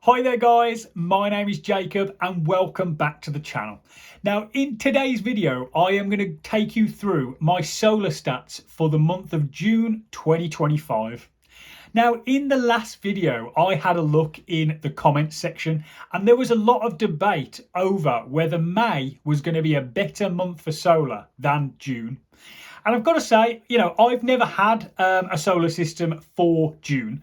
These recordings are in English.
Hi there guys, my name is Jacob and welcome back to the channel. Now in today's video I am going to take you through my solar stats for the month of June 2025. Now in the last video I had a look in the comments section and there was a lot of debate over whether May was going to be a better month for solar than June. And I've got to say, I've never had a solar system for June.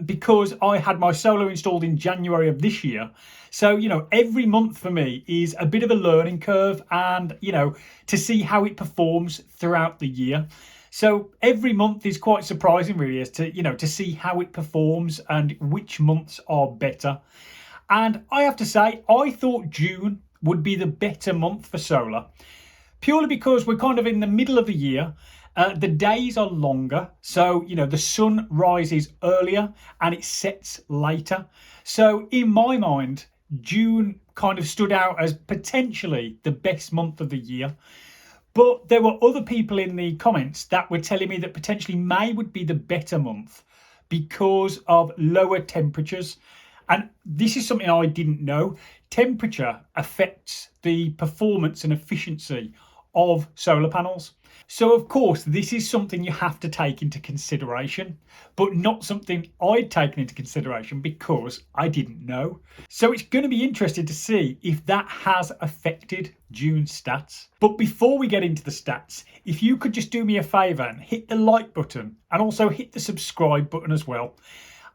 Because I had my solar installed in January of this year. So, every month for me is a bit of a learning curve and, to see how it performs throughout the year. So every month is quite surprising really as to, to see how it performs and which months are better. And I have to say, I thought June would be the better month for solar, purely because we're kind of in the middle of the year. The days are longer, so the sun rises earlier and it sets later. So in my mind, June kind of stood out as potentially the best month of the year. But there were other people in the comments that were telling me that potentially May would be the better month because of lower temperatures. And this is something I didn't know. Temperature affects the performance and efficiency of solar panels. So of course this is something you have to take into consideration, but not something I'd taken into consideration because I didn't know. So it's going to be interesting to see if that has affected June's stats. But before we get into the stats, if you could just do me a favour and hit the like button and also hit the subscribe button as well.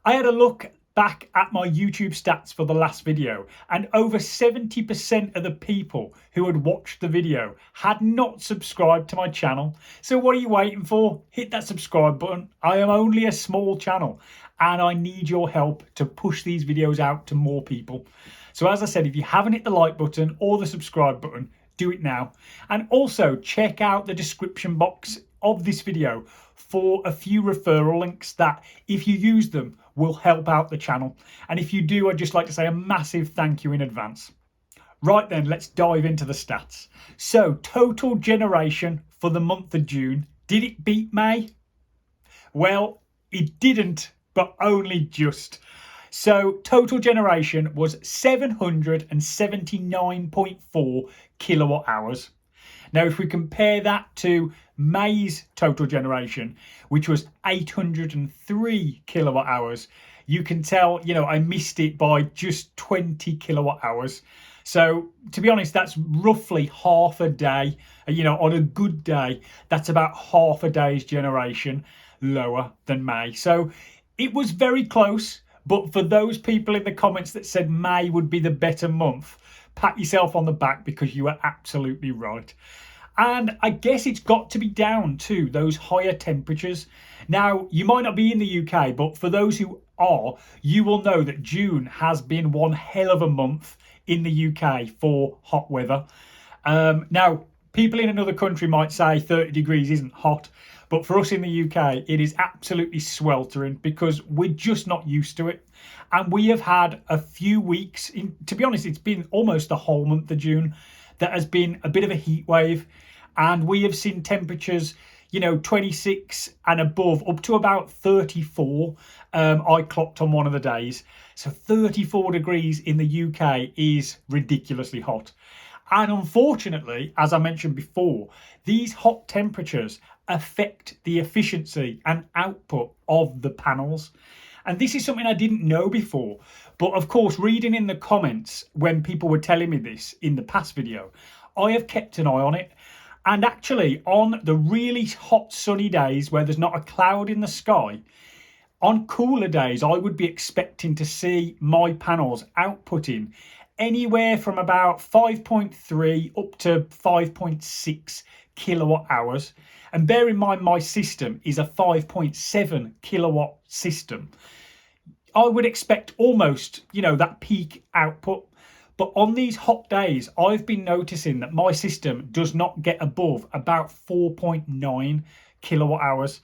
I had a look back at my YouTube stats for the last video and over 70% of the people who had watched the video had not subscribed to my channel. So what are you waiting for? Hit that subscribe button. I am only a small channel and I need your help to push these videos out to more people. So as I said, if you haven't hit the like button or the subscribe button, do it now. And also check out the description box of this video for a few referral links that, if you use them, will help out the channel. And if you do, I'd just like to say a massive thank you in advance. Right then, let's dive into the stats. So total generation for the month of June, did it beat May? Well, it didn't, but only just. So total generation was 779.4 kilowatt hours. Now, if we compare that to May's total generation, which was 803 kilowatt hours, you can tell, I missed it by just 20 kilowatt hours. So to be honest, that's roughly half a day. On a good day, that's about half a day's generation lower than May. So it was very close. But for those people in the comments that said May would be the better month, pat yourself on the back because you are absolutely right. And I guess it's got to be down to those higher temperatures. Now, you might not be in the UK, but for those who are, you will know that June has been one hell of a month in the UK for hot weather. Now, people in another country might say 30 degrees isn't hot. But for us in the UK, it is absolutely sweltering because we're just not used to it. And we have had a few weeks, to be honest, it's been almost the whole month of June, that has been a bit of a heat wave. And we have seen temperatures, 26 and above, up to about 34. I clocked on one of the days. So 34 degrees in the UK is ridiculously hot. And unfortunately, as I mentioned before, these hot temperatures affect the efficiency and output of the panels. And this is something I didn't know before. But of course, reading in the comments when people were telling me this in the past video, I have kept an eye on it. And actually, on the really hot sunny days where there's not a cloud in the sky, on cooler days, I would be expecting to see my panels outputting anywhere from about 5.3 up to 5.6 kilowatt hours. And bear in mind, my system is a 5.7 kilowatt system. I would expect almost, that peak output. But on these hot days, I've been noticing that my system does not get above about 4.9 kilowatt hours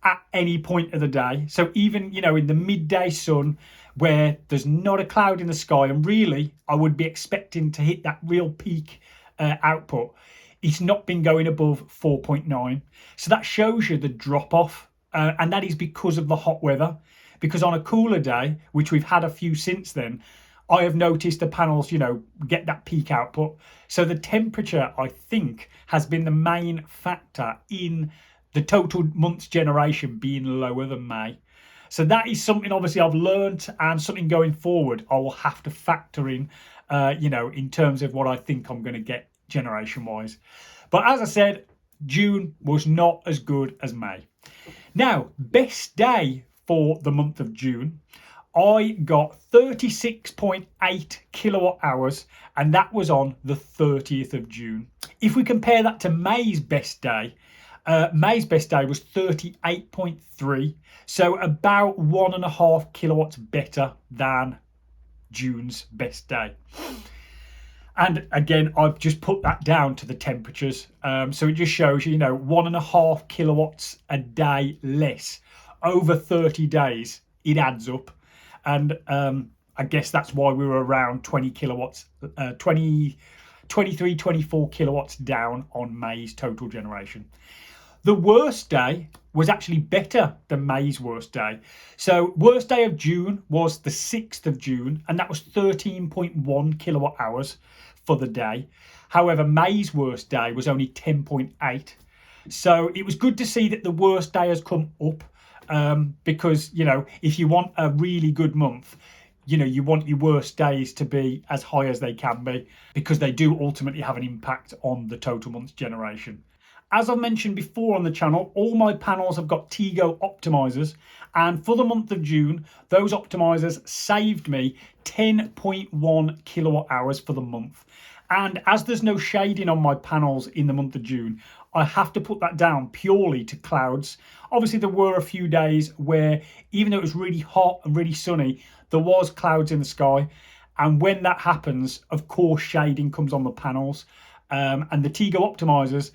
at any point of the day. So even, in the midday sun where there's not a cloud in the sky, and really I would be expecting to hit that real peak output, it's not been going above 4.9. So that shows you the drop off. And that is because of the hot weather. because on a cooler day, which we've had a few since then, I have noticed the panels, get that peak output. So the temperature, I think, has been the main factor in the total month's generation being lower than May. So that is something obviously I've learned, and something going forward I will have to factor in, in terms of what I think I'm going to get generation wise. But as I said, June was not as good as May. Now, best day for the month of June, I got 36.8 kilowatt hours, and that was on the 30th of June. If we compare that to May's best day was 38.3, so about 1.5 kilowatts better than June's best day. And again, I've just put that down to the temperatures. So it just shows you, 1.5 kilowatts a day less over 30 days. It adds up. And I guess that's why we were around 20 kilowatts, 23, 24 kilowatts down on May's total generation. The worst day was actually better than May's worst day. So worst day of June was the 6th of June, and that was 13.1 kilowatt hours for the day. However, May's worst day was only 10.8. So it was good to see that the worst day has come up, because, if you want a really good month, you want your worst days to be as high as they can be, because they do ultimately have an impact on the total month's generation. As I've mentioned before on the channel, all my panels have got Tigo Optimisers, and for the month of June, those Optimisers saved me 10.1 kilowatt hours for the month. And as there's no shading on my panels in the month of June, I have to put that down purely to clouds. Obviously, there were a few days where, even though it was really hot and really sunny, there was clouds in the sky. And when that happens, of course, shading comes on the panels. And the Tigo Optimisers,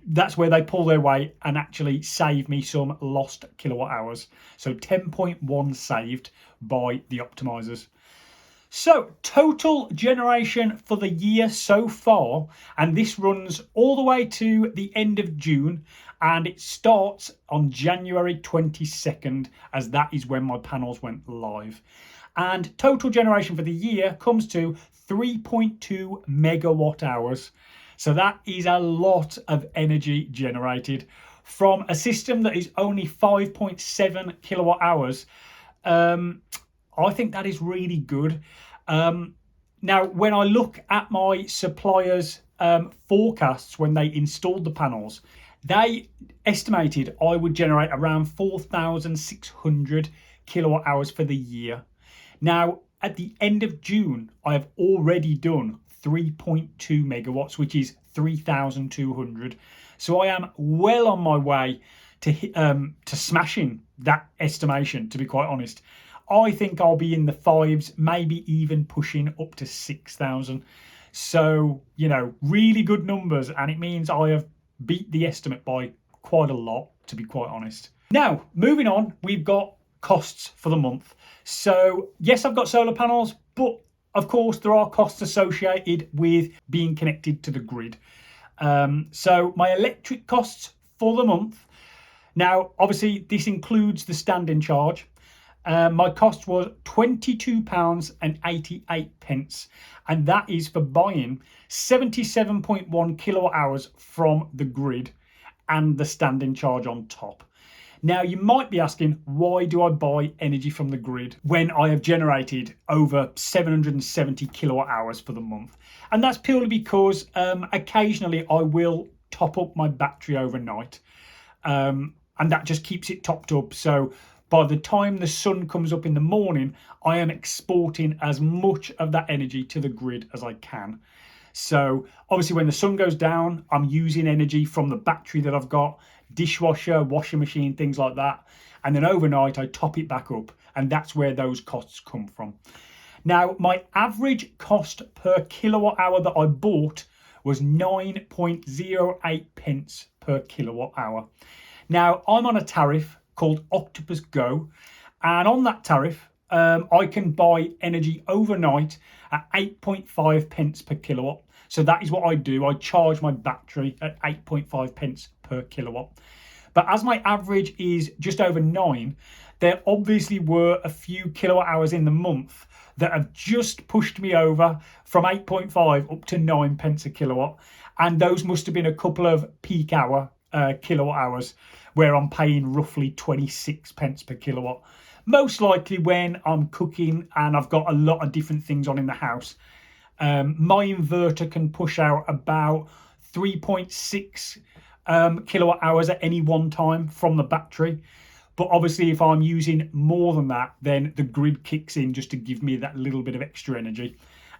that's where they pull their weight and actually save me some lost kilowatt hours. So 10.1 saved by the Optimisers. So total generation for the year so far, and this runs all the way to the end of June, and it starts on January 22nd, as that is when my panels went live. And total generation for the year comes to 3.2 megawatt hours. So that is a lot of energy generated from a system that is only 5.7 kilowatt hours. I think that is really good. Now, when I look at my suppliers' forecasts when they installed the panels, they estimated I would generate around 4,600 kilowatt hours for the year. Now, at the end of June, I have already done 3.2 megawatts, which is 3,200. So I am well on my way to smashing that estimation, to be quite honest. I think I'll be in the fives, maybe even pushing up to 6,000. So, really good numbers, and it means I have beat the estimate by quite a lot, to be quite honest. Now, moving on, we've got costs for the month. So, yes, I've got solar panels, but of course, there are costs associated with being connected to the grid. So my electric costs for the month, now obviously this includes the standing charge. My cost was £22.88, and that is for buying 77.1 kilowatt hours from the grid and the standing charge on top. Now, you might be asking, why do I buy energy from the grid when I have generated over 770 kilowatt hours for the month? And that's purely because occasionally I will top up my battery overnight, and that just keeps it topped up. So by the time the sun comes up in the morning, I am exporting as much of that energy to the grid as I can. So obviously when the sun goes down, I'm using energy from the battery that I've got, dishwasher, washing machine, things like that. And then overnight I top it back up, and that's where those costs come from. Now, my average cost per kilowatt hour that I bought was 9.08 pence per kilowatt hour. Now, I'm on a tariff called Octopus Go, and on that tariff, I can buy energy overnight at 8.5 pence per kilowatt. So that is what I do. I charge my battery at 8.5 pence per kilowatt. But as my average is just over 9, there obviously were a few kilowatt hours in the month that have just pushed me over from 8.5 up to 9 pence a kilowatt. And those must have been a couple of peak hour kilowatt hours where I'm paying roughly 26 pence per kilowatt. Most likely when I'm cooking and I've got a lot of different things on in the house. My inverter can push out about 3.6 kilowatt hours at any one time from the battery. But obviously if I'm using more than that, then the grid kicks in just to give me that little bit of extra energy.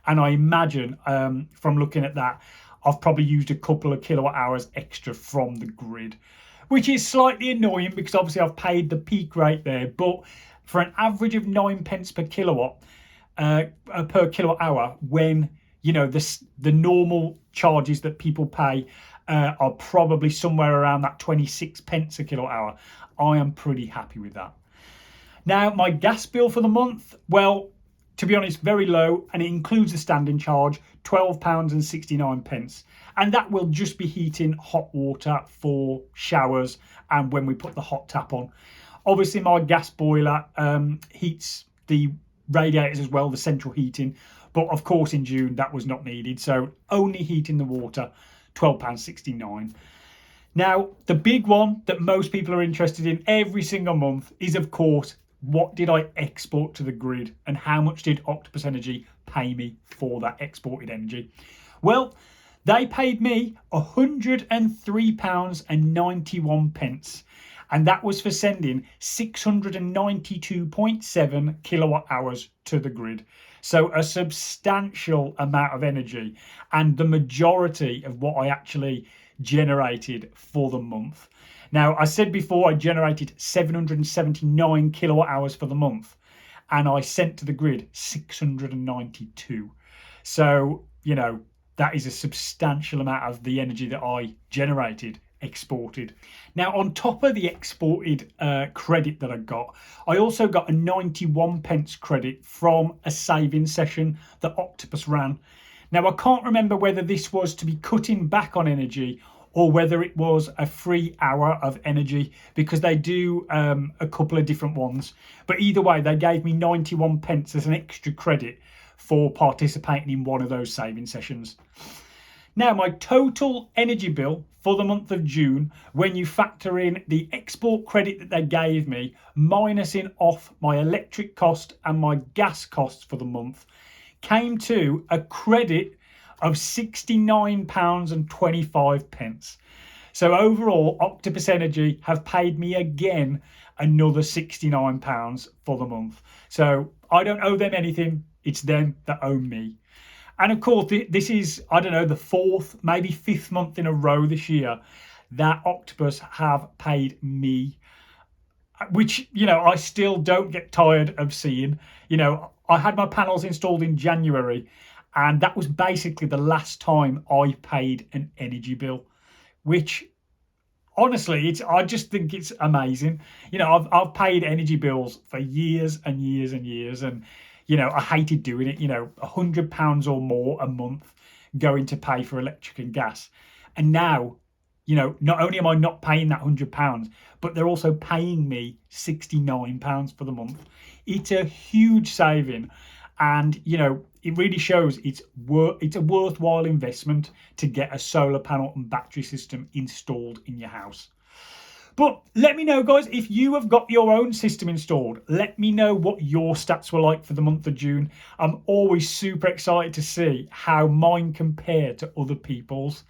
And I imagine from looking at that, I've probably used a couple of kilowatt hours extra from the grid, which is slightly annoying because obviously I've paid the peak rate there. But for an average of 9 pence per kilowatt, per kilowatt hour, when the normal charges that people pay are probably somewhere around that 26 pence a kilowatt hour, I am pretty happy with that. Now, my gas bill for the month, well, to be honest, very low, and it includes the standing charge, £12.69. And that will just be heating hot water for showers and when we put the hot tap on. Obviously, my gas boiler heats the radiators as well, the central heating. But of course, in June, that was not needed. So only heating the water, £12.69. Now, the big one that most people are interested in every single month is, of course, what did I export to the grid and how much did Octopus Energy pay me for that exported energy? Well, they paid me £103.91, and that was for sending 692.7 kilowatt hours to the grid. So a substantial amount of energy, and the majority of what I actually generated for the month. Now, I said before I generated 779 kilowatt hours for the month, and I sent to the grid 692. So, that is a substantial amount of the energy that I generated exported. Now, on top of the exported credit that I got, I also got a 91 pence credit from a savings session that Octopus ran. Now, I can't remember whether this was to be cutting back on energy or whether it was a free hour of energy, because they do a couple of different ones. But either way, they gave me 91 pence as an extra credit for participating in one of those saving sessions. Now, my total energy bill for the month of June, when you factor in the export credit that they gave me, minusing off my electric cost and my gas costs for the month, came to a credit of £69.25. So overall, Octopus Energy have paid me again another £69 for the month. So I don't owe them anything. It's them that owe me. And of course, this is, I don't know, the fourth, maybe fifth month in a row this year that Octopus have paid me, which, I still don't get tired of seeing. I had my panels installed in January, and that was basically the last time I paid an energy bill, which honestly, I just think it's amazing. I've paid energy bills for years and years and years, and I hated doing it. £100 or more a month going to pay for electric and gas, and now, not only am I not paying that £100, but they're also paying me £69 for the month. It's a huge saving, and it really shows it's a worthwhile investment to get a solar panel and battery system installed in your house. But let me know, guys, if you have got your own system installed. Let me know what your stats were like for the month of June. I'm always super excited to see how mine compare to other people's.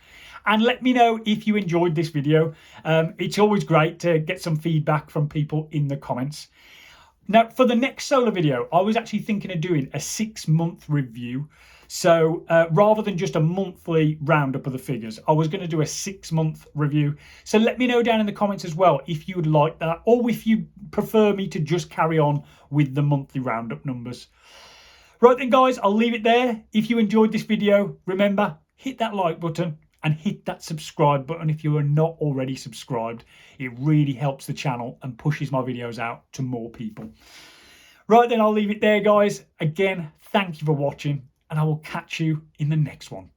And let me know if you enjoyed this video. It's always great to get some feedback from people in the comments. Now, for the next solar video, I was actually thinking of doing a 6-month review. So rather than just a monthly roundup of the figures, I was going to do a 6-month review. So let me know down in the comments as well if you would like that, or if you prefer me to just carry on with the monthly roundup numbers. Right then, guys, I'll leave it there. If you enjoyed this video, remember, hit that like button and hit that subscribe button if you are not already subscribed. It really helps the channel and pushes my videos out to more people. Right then, I'll leave it there, guys. Again, thank you for watching, and I will catch you in the next one.